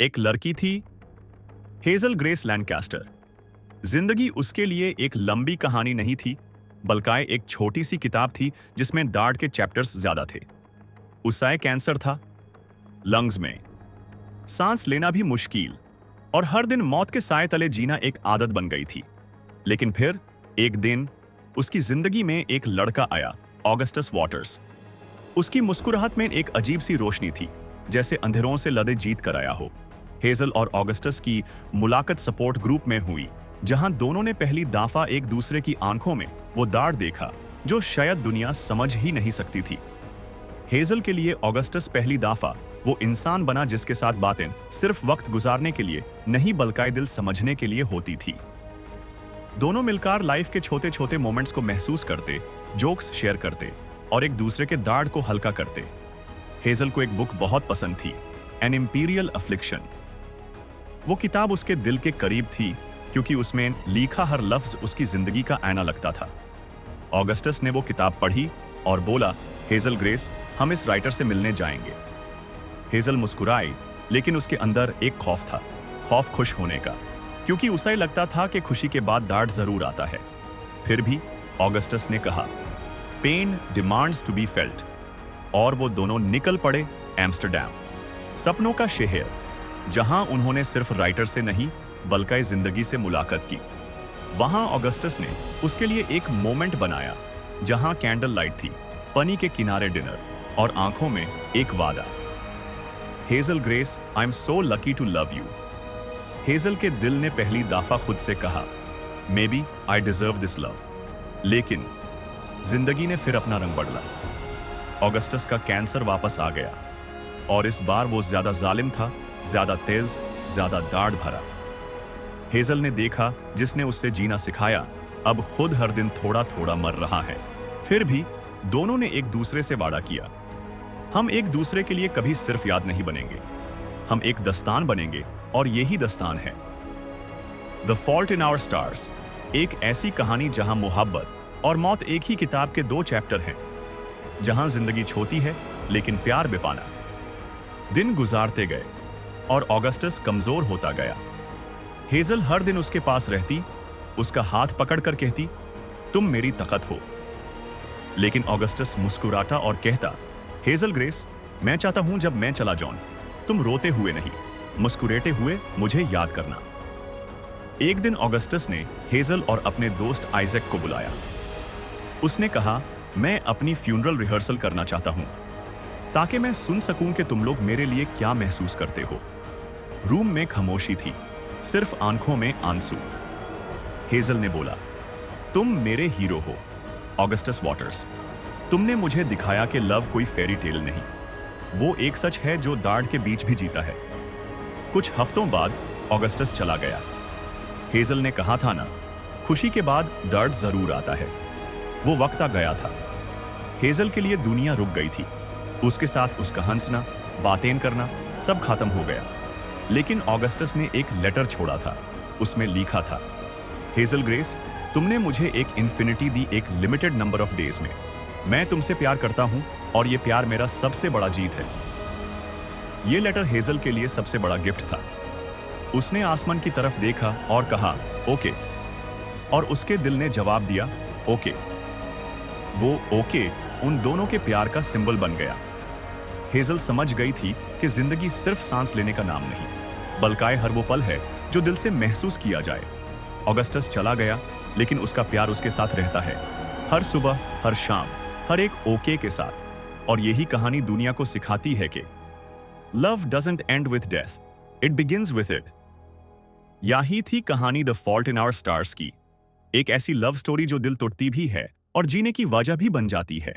एक लड़की थी, हेजल ग्रेस लैंकास्टर। जिंदगी उसके लिए एक लंबी कहानी नहीं थी, बल्कि एक छोटी सी किताब थी जिसमें दाढ़ के चैप्टर्स ज्यादा थे। उसे कैंसर था, लंग्स में, सांस लेना भी मुश्किल, और हर दिन मौत के साए तले जीना एक आदत बन गई थी। लेकिन फिर एक दिन उसकी जिंदगी में एक लड़का आया, ऑगस्टस वॉटर्स। उसकी मुस्कुराहट में एक अजीब सी रोशनी थी, जैसे अंधेरों से लदे जीत कर आया हो। हेजल और ऑगस्टस की मुलाकात सपोर्ट ग्रुप में हुई, जहां दोनों ने पहली दफा एक दूसरे की आंखों में वो दाढ़ देखा जो शायद दुनिया समझ ही नहीं सकती थी। हेजल के लिए ऑगस्टस पहली दफा वो इंसान बना जिसके साथ बातें सिर्फ वक्त गुजारने के लिए नहीं बल्कि दिल समझने के लिए होती थी। दोनों मिलकर लाइफ के छोटे छोटे मोमेंट्स को महसूस करते, जोक्स शेयर करते और एक दूसरे के दाढ़ को हल्का करते। हेजल को एक बुक बहुत पसंद थी, एन इंपीरियल अफ्लिक्शन। वो किताब उसके दिल के करीब थी क्योंकि उसमें लिखा हर लफ्ज उसकी जिंदगी का आईना लगता था। ऑगस्टस ने वो किताब पढ़ी और बोला, हेजल ग्रेस, हम इस राइटर से मिलने जाएंगे। हेजल मुस्कुराई, लेकिन उसके अंदर एक खौफ था, खौफ खुश होने का, क्योंकि उसे लगता था कि खुशी के बाद दाढ़ जरूर आता है। फिर भी ऑगस्टस ने कहा, pain demands to be felt, और वो दोनों निकल पड़े एम्स्टरडैम, सपनों का शहर, जहां उन्होंने सिर्फ राइटर से नहीं बल्कि जिंदगी से मुलाकात की। वहां ऑगस्टस ने उसके लिए एक मोमेंट बनाया जहां कैंडल लाइट थी, पनी के किनारे डिनर और आंखों में एक वादा। Hazel Grace, I am so lucky to love you. Hazel के दिल ने पहली दफा खुद से कहा, maybe I deserve this love. लेकिन जिंदगी ने फिर अपना रंग बदला। ऑगस्टस का कैंसर वापस आ गया, और इस बार वो ज्यादा जालिम था, ज्यादा तेज, ज्यादा दाढ़ भरा। हेजल ने देखा, जिसने उससे जीना सिखाया, अब खुद हर दिन थोड़ा थोड़ा मर रहा है। फिर भी दोनों ने एक दूसरे से वादा किया, हम एक दूसरे के लिए कभी सिर्फ याद नहीं बनेंगे, हम एक दस्तान बनेंगे, और यही दस्तान है The Fault in Our Stars. एक ऐसी कहानी जहां मोहब्बत और मौत एक ही किताब के दो चैप्टर हैं, जहां जिंदगी छोटी है लेकिन प्यार बेपाना। दिन गुजारते गए और ऑगस्टस कमजोर होता गया। हेजल हर दिन उसके पास रहती, उसका हाथ पकड़कर कहती, तुम मेरी ताकत हो। लेकिन ऑगस्टस मुस्कुराता और कहता, हेजल ग्रेस, मैं चाहता हूं जब मैं चला जाऊं, तुम रोते हुए नहीं, मुस्कुराते हुए मुझे याद करना। एक दिन ऑगस्टस ने हेजल और अपने दोस्त आइजैक को बुलाया। उसने कहा, मैं अपनी फ्यूनरल रिहर्सल करना चाहता हूं, ताकि मैं सुन सकूं कि तुम लोग मेरे लिए क्या महसूस करते हो। रूम में खामोशी थी, सिर्फ आंखों में आंसू। हेजल ने बोला, तुम मेरे हीरो हो ऑगस्टस वॉटर्स। तुमने मुझे दिखाया कि लव कोई फेरी टेल नहीं, वो एक सच है जो दाढ़ के बीच भी जीता है। कुछ हफ्तों बाद ऑगस्टस चला गया। हेजल ने कहा था ना, खुशी के बाद दर्द जरूर आता है। वो वक्त आ गया था। हेजल के लिए दुनिया रुक गई थी, उसके साथ उसका हंसना, बातें करना, सब खत्म हो गया। लेकिन ऑगस्टस ने एक लेटर छोड़ा था। उसमें लिखा था, हेजल ग्रेस, तुमने मुझे एक इन्फिनिटी दी, एक लिमिटेड नंबर ऑफ डेज में। मैं तुमसे प्यार करता हूं, और ये प्यार मेरा सबसे बड़ा जीत है। ये लेटर हेजल के लिए सबसे बड़ा गिफ्ट था। उसने आसमान की तरफ देखा और कहा, ओके, और उसके दिल ने जवाब दिया, ओके। वो ओके उन दोनों के प्यार का सिंबल बन गया। हेजल समझ गई थी कि जिंदगी सिर्फ सांस लेने का नाम नहीं, बल्कि हर वो पल है जो दिल से महसूस किया जाए। ऑगस्टस चला गया, लेकिन उसका प्यार उसके साथ रहता है, हर सुबह, हर शाम, हर एक ओके के साथ। और यही कहानी दुनिया को सिखाती है कि love doesn't end with death, it begins with it. यही थी कहानी The Fault in Our Stars की, एक ऐसी लव स्टोरी जो दिल तोड़ती भी है और जीने की वजह भी बन जाती है।